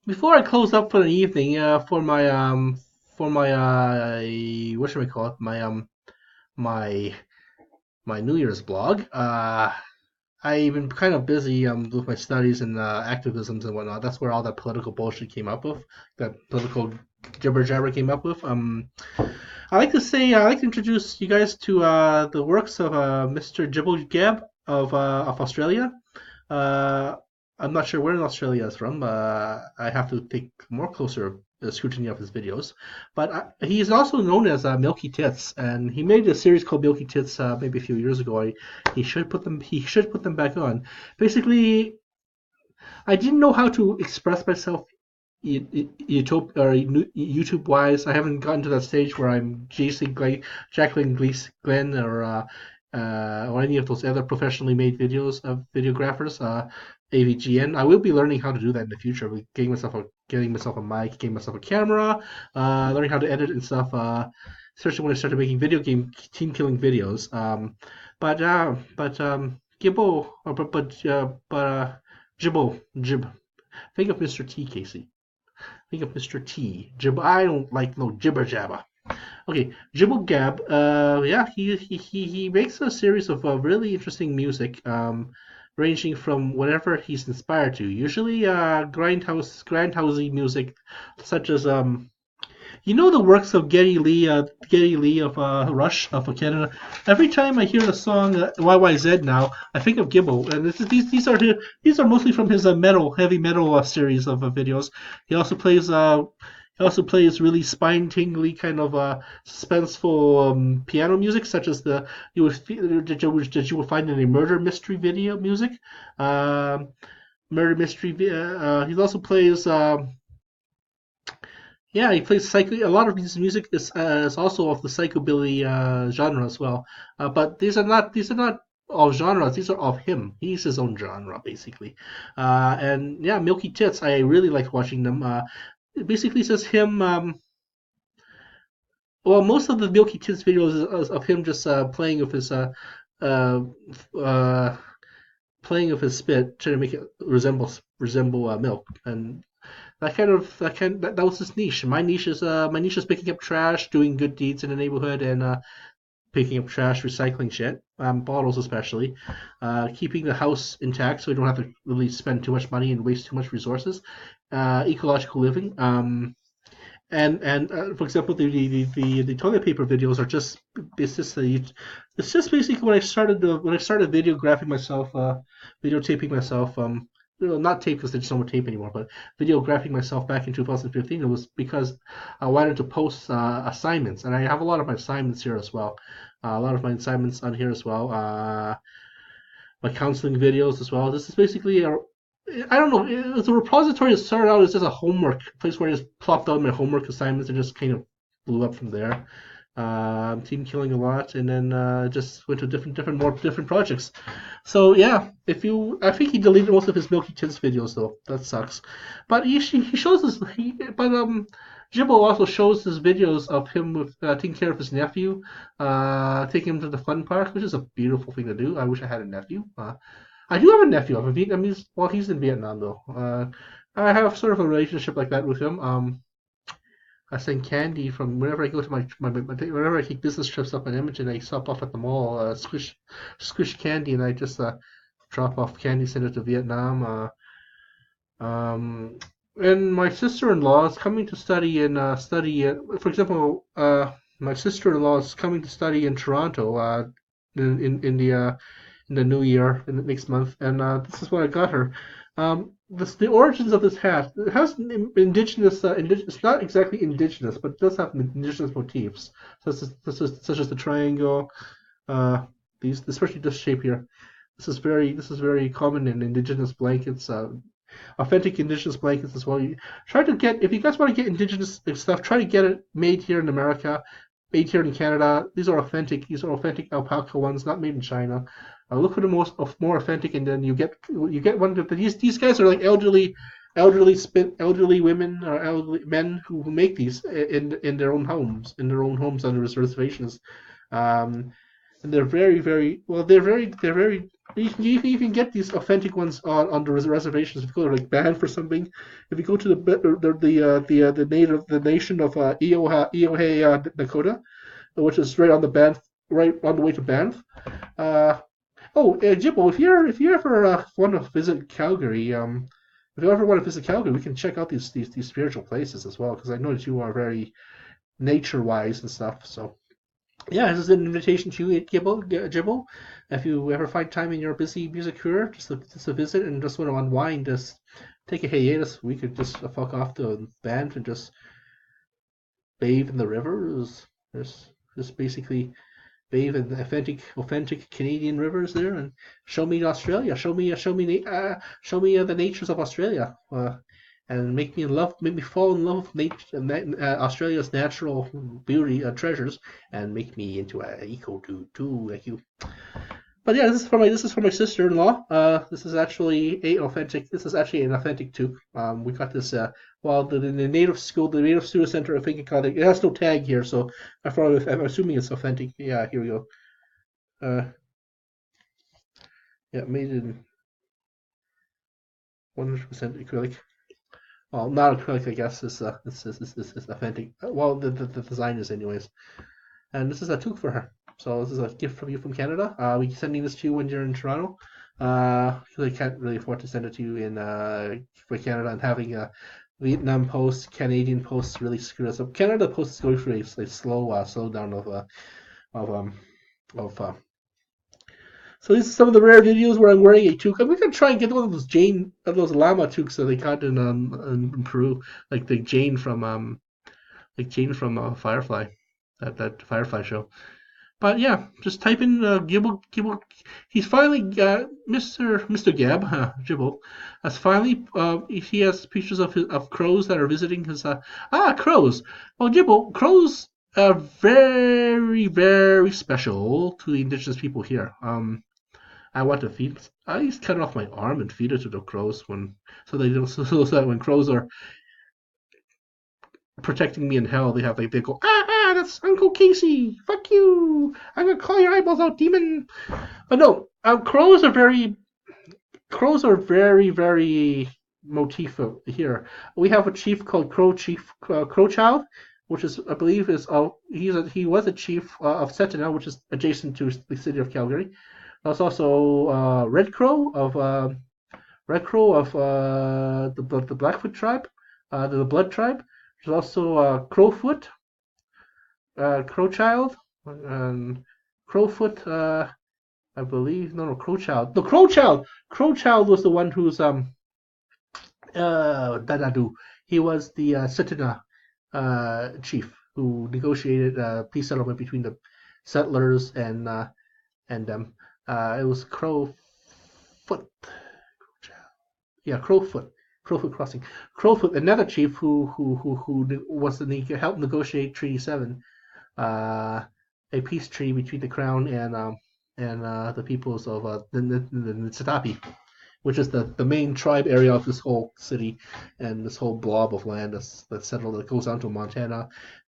Before I close up for the evening, for my what should we call it? My my New Year's blog. I've been kind of busy with my studies and activisms and whatnot. That's where all that political bullshit came up with. That political jibber jabber came up with. I like to introduce you guys to the works of Mr. Gibbo Gab of Australia. Uh, I'm not sure where in Australia is from. I have to take more closer scrutiny of his videos. But he's also known as Milky Tits, and he made a series called Milky Tits maybe a few years ago. He should put them. He should put them back on. Basically, I didn't know how to express myself YouTube wise. I haven't gotten to that stage where I'm Jacqueline Glenn or any of those other professionally made videos of videographers. AVGN. I will be learning how to do that in the future. Getting myself a mic, getting myself a camera, learning how to edit and stuff. Especially when I started making video game team killing videos. Gibbo, Jib. Think of Mr. T, Casey. Think of Mr. T. I don't like no jibber jabber. Okay, Gibbo Gab. Yeah, he makes a series of really interesting music, ranging from whatever he's inspired to. Usually, grindhousey music, such as you know the works of Geddy Lee of Rush of Canada. Every time I hear the song YYZ now, I think of Gibbo, and these are mostly from his heavy metal series of videos. He also plays really spine tingly kind of suspenseful piano music, such as the you would that you would find in a murder mystery video music. Um Murder mystery. He also plays. Yeah, he plays psycho. A lot of his music is also of the psychobilly genre as well. But these are not all genres. These are of him. He's his own genre basically. And yeah, Milky Tits. I really like watching them. It basically says him. Well, most of the Milky Tits videos is of him just uh, uh, playing with his spit, trying to make it resemble milk, and that was his niche. My niche is picking up trash, doing good deeds in the neighborhood, and picking up trash, recycling shit, bottles especially, keeping the house intact so we don't have to really spend too much money and waste too much resources, ecological living. And for example, the toilet paper videos are just it's just the it's just basically when I started videotaping myself not tape because there's no more tape anymore, but videographing myself back in 2015. It was because I wanted to post assignments, and I have a lot of my assignments here as well. A lot of my assignments on here as well. My counseling videos as well. This is basically I don't know. It's a repository that started out as just a homework place where I just plopped out my homework assignments and just kind of blew up from there. Team killing a lot, and then just went to different projects. So yeah, I think he deleted most of his Milky Tins videos though. That sucks. But he shows us. Jibbo also shows his videos of him with taking care of his nephew, taking him to the fun park, which is a beautiful thing to do. I wish I had a nephew. I do have a nephew. I'm a Vietnamese. Well, he's in Vietnam though. I have sort of a relationship like that with him. I send candy from whenever I go to whenever I take business trips up in Edmonton. I stop off at the mall, squish candy, and I just drop off candy, send it to Vietnam. Um, and my sister-in-law is coming to study for example, my sister-in-law is coming to study in Toronto in the new year in the next month, and this is what I got her. The origins of this hat. It has it's not exactly indigenous, but it does have indigenous motifs, such as the triangle. Uh, especially this shape here. This is very common in indigenous blankets. Authentic indigenous blankets as well. Try to get if you guys want to get indigenous stuff, try to get it made here in America, made here in Canada. These are authentic. These are authentic alpaca ones, not made in China. Look for the more authentic, and then you get one of these guys are like elderly women or elderly men who make these in their own homes under reservations. And they're very well. They're very You can get these authentic ones on the reservations. If you go to like Banff or something, if you go to the nation of Eohe Dakota, which is right on the Banff, right on the way to Banff. Uh, Jibbo, if you ever want to visit Calgary, if you ever want to visit Calgary, we can check out these spiritual places as well, because I know that you are very nature wise and stuff. So yeah, this is an invitation to you, Gibbo. If you ever find time in your busy music career, just to visit and just want to unwind, just take a hiatus. We could just fuck off the band and just bathe in the rivers. Just basically bathe in the authentic Canadian rivers there, and show me Australia. Show me the natures of Australia, and make me fall in love with Australia's natural beauty treasures, and make me into an eco dude too, like you. But yeah, this is for my sister-in-law. This is actually a authentic. This is actually an authentic toque. We got this. Well, the native school, the native student center, I think it has no tag here, so I'm assuming it's authentic. Yeah, here we go. Uh, yeah, made in 100% acrylic. Well, not acrylic, I guess. It's authentic. Well, the design is anyways. And this is a toque for her. So this is a gift from you from Canada. We sending this to you when you're in Toronto. Because I can't really afford to send it to you in for Canada, and having Vietnam Post, Canadian Post really screw us up. Canada Post is going through a slow down of of So these are some of the rare videos where I'm wearing a toque. I'm gonna try and get one of those llama toques that they got in Peru, like the Jane from Firefly, that Firefly show. But yeah, just type in Gibbo. He's finally Mr. Gab, Gibbo, has finally he has pictures of crows that are visiting his crows. Well, Gibbo, crows are very very special to the indigenous people here. I want to feed. I used to cut off my arm and feed it to the crows so they don't so that when crows are protecting me in hell, they go that's Uncle Casey, fuck you, I'm gonna claw your eyeballs out, demon. But no, crows are very very motif here. We have a chief called Crow Child, which is I believe is he was a chief of Sentinel, which is adjacent to the city of Calgary. There's also Red Crow of the Blackfoot tribe, the Blood tribe. There's also Crowfoot, Crowchild, and Crowfoot. I believe no Crowchild. No Crowchild. Crowchild was the one who's Dadadu. He was the Sitana chief who negotiated peace settlement between the settlers and them. It was Crowfoot. Yeah, Crowfoot. Crowfoot Crossing. Crowfoot, another chief who was to help negotiate Treaty Seven, a peace treaty between the crown and the peoples of the Nitsitapi, which is the main tribe area of this whole city and this whole blob of land that's settled that goes down to Montana,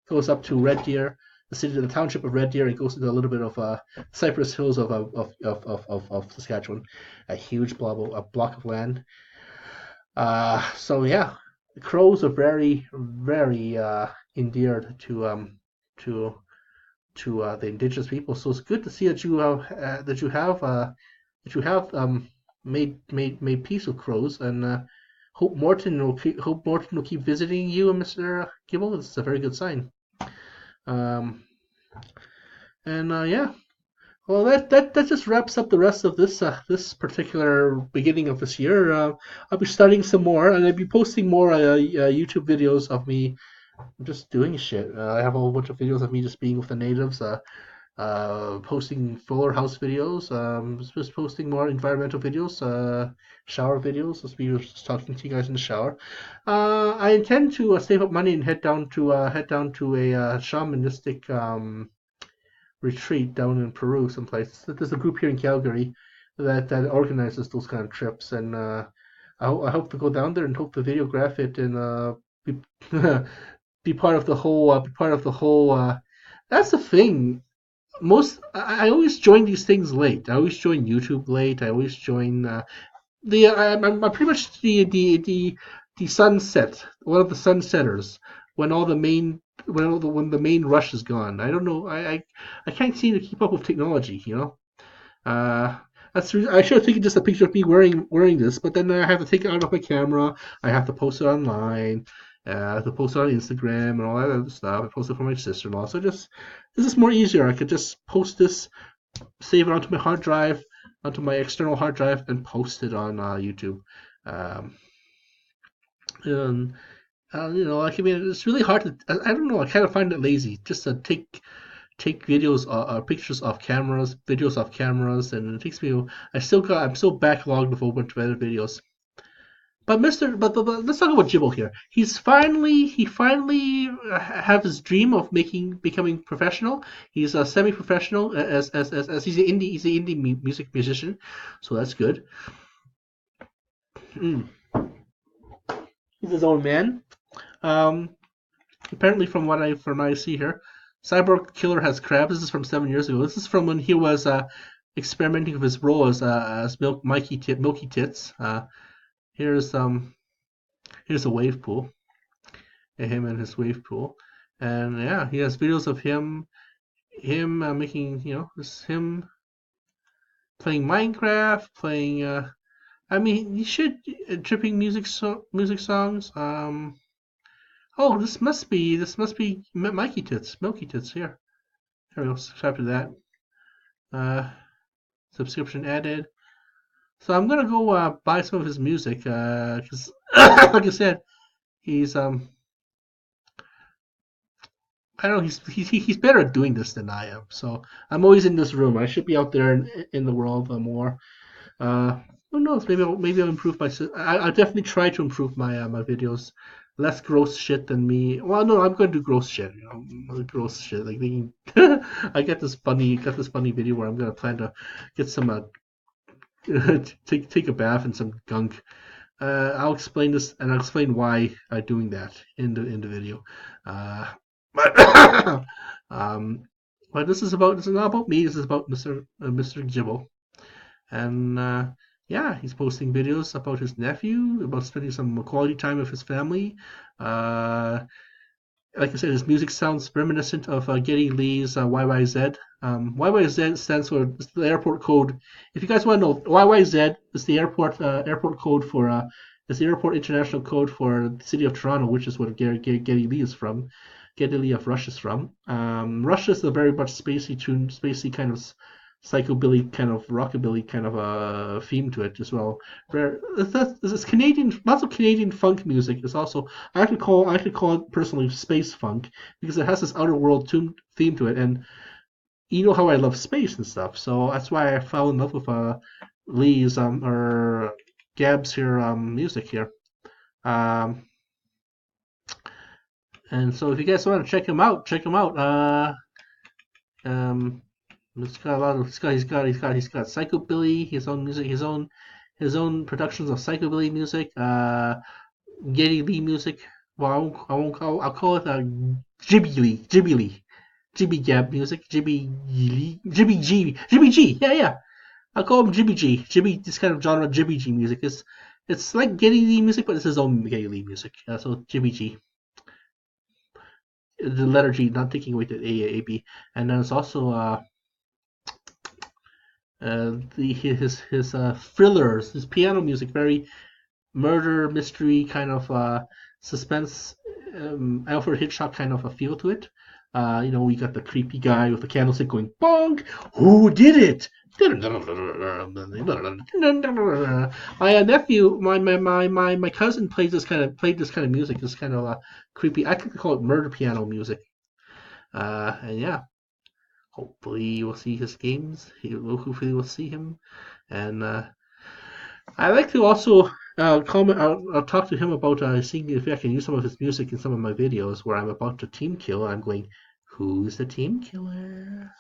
goes up to Red Deer, the township of Red Deer, and goes into a little bit of Cypress Hills of Saskatchewan, a huge a block of land. So yeah, the crows are very very endeared to the indigenous people. So it's good to see that you have made peace with crows, and hope Morton will keep visiting you and Mr. Gibble. It's a very good sign. Um, and yeah, well that just wraps up the rest of this particular beginning of this year. I'll be studying some more, and I'll be posting more YouTube videos of me just doing shit. I have a whole bunch of videos of me just being with the natives, posting Fuller House videos, just posting more environmental videos, shower videos, as we were just talking to you guys in the shower. I intend to save up money and head down to a shamanistic retreat down in Peru someplace. There's a group here in Calgary that organizes those kind of trips, and I hope to go down there and hope to videograph it and be be part of the whole. That's the thing. I always join these things late. I always join YouTube late. I always join I'm pretty much the sunset, one of the sunsetters when all the main when the main rush is gone. I don't know. I can't seem to keep up with technology. Uh, I should have taken just a picture of me wearing this, but then I have to take it out of my camera. I have to post it online. I have to post it on Instagram and all that other stuff. I post it for my sister-in-law. So just this is more easier. I could just post this, save it onto my hard drive, onto my external hard drive, and post it on YouTube. Um, and like I mean, it's really hard to. I don't know. I kind of find it lazy just to take videos pictures of cameras, videos of cameras, and it takes me. I'm so backlogged with a whole bunch of other videos. But let's talk about Gibbo here. He finally have his dream of becoming professional. He's a semi-professional as he's an indie music musician, so that's good. Mm. He's his own man. Um, Apparently, from what I see here, Cyborg Killer has crabs. This is from 7 years ago. This is from when he was experimenting with his role as Milky Tits. Here's here's a wave pool, him and his wave pool, and yeah, he has videos of him making just him playing Minecraft, playing. I mean, you should tripping music songs. Oh, this must be Milky Tits here. Here we go. Subscribe to that. Uh, Subscription added. So I'm gonna go buy some of his music because, like I said, he's I don't know he's better at doing this than I am. So I'm always in this room. I should be out there in the world more. Who knows? Maybe I'll improve I'll definitely try to improve my videos. Less gross shit than me. Well, no, I'm going to do gross shit. Gross shit. Like thinking, I got this funny video where I'm gonna plan to get some take a bath in some gunk. I'll explain this and I'll explain why I'm doing that in the video. Uh, but um, but this is not about me. This is about Mr. Gibbo. And yeah, he's posting videos about his nephew, about spending some quality time with his family. Uh, like I said, his music sounds reminiscent of Geddy Lee's YYZ. YYZ stands for the airport code. If you guys want to know, YYZ is the airport code for is the airport international code for the city of Toronto, which is what Geddy Lee is from. Geddy Lee of Rush is from. Rush is a very much spacey kind of psychobilly kind of rockabilly kind of a theme to it as well. Where it's Canadian, lots of Canadian funk music is also I could call it personally space funk because it has this outer world theme to it, and you know how I love space and stuff, so that's why I fell in love with Lee's or Gab's here music here. Um, and so if you guys want to check him out, check him out. Um, It's got a lot of he's got psychobilly, his own music, his own productions of psychobilly music, Geddy Lee music. Well, I'll call it Jibby Lee, Gibby Gab music, Jibby G. Yeah, yeah. I'll call him Jibby G. Jibby, this kind of genre, Jibby G music. It's like Geddy Lee music, but it's his own Geddy Lee music. So Jibby G, the letter G, not taking away the A B, and then it's also his thrillers, his piano music, very murder mystery kind of suspense, Alfred Hitchcock kind of a feel to it. We got the creepy guy with the candlestick going bonk. Who did it? My nephew, my cousin played this kind of music. This kind of creepy. I could call it murder piano music. And yeah, hopefully we'll see his games. Hopefully we'll see him. And I like to also comment. I'll talk to him about seeing if I can use some of his music in some of my videos where I'm about to team kill. And I'm going, who's the team killer?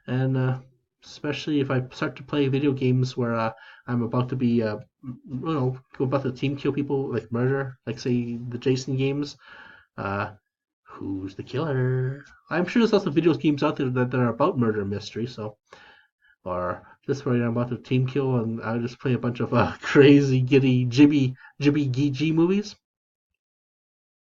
And especially if I start to play video games where I'm about to be, about to team kill people like murder, like say the Jason games. Uh, Who's the killer? I'm sure there's lots of video games out there that are about murder mystery. So, or just where I'm about to team kill and I just play a bunch of crazy, giddy, jibby, G movies.